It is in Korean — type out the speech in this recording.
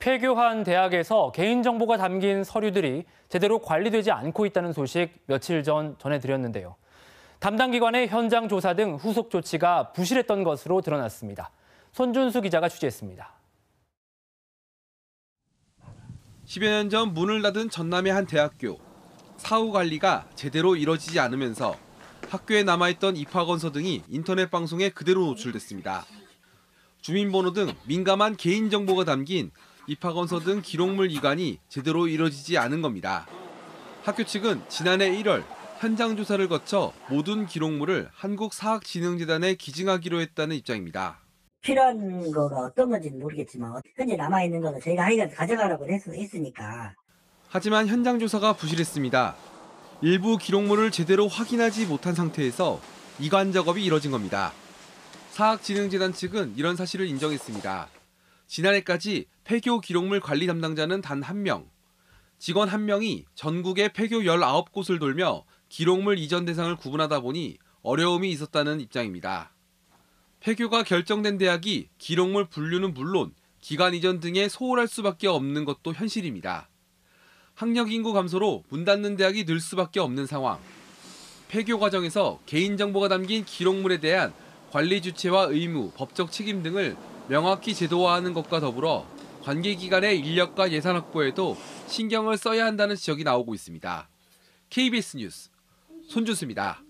폐교한 대학에서 개인정보가 담긴 서류들이 제대로 관리되지 않고 있다는 소식 며칠 전 전해드렸는데요. 담당 기관의 현장 조사 등 후속 조치가 부실했던 것으로 드러났습니다. 손준수 기자가 취재했습니다. 10여 년 전 문을 닫은 전남의 한 대학교. 사후 관리가 제대로 이뤄지지 않으면서 학교에 남아있던 입학원서 등이 인터넷 방송에 그대로 노출됐습니다. 주민번호 등 민감한 개인정보가 담긴 입학원서 등 기록물 이관이 제대로 이뤄지지 않은 겁니다. 학교 측은 지난해 1월 현장 조사를 거쳐 모든 기록물을 한국사학진흥재단에 기증하기로 했다는 입장입니다. 필요한 거가 어떤 건지는 모르겠지만 현재 남아있는 거는 저희가 하여간 가져가라고 했으니까. 하지만 현장 조사가 부실했습니다. 일부 기록물을 제대로 확인하지 못한 상태에서 이관 작업이 이뤄진 겁니다. 사학진흥재단 측은 이런 사실을 인정했습니다. 지난해까지 폐교 기록물 관리 담당자는 단 1명, 직원 1명이 전국의 폐교 19곳을 돌며 기록물 이전 대상을 구분하다 보니 어려움이 있었다는 입장입니다. 폐교가 결정된 대학이 기록물 분류는 물론 기관 이전 등에 소홀할 수밖에 없는 것도 현실입니다. 학력 인구 감소로 문 닫는 대학이 늘 수밖에 없는 상황. 폐교 과정에서 개인정보가 담긴 기록물에 대한 관리 주체와 의무, 법적 책임 등을 명확히 제도화하는 것과 더불어 관계기관의 인력과 예산 확보에도 신경을 써야 한다는 지적이 나오고 있습니다. KBS 뉴스 손준수입니다.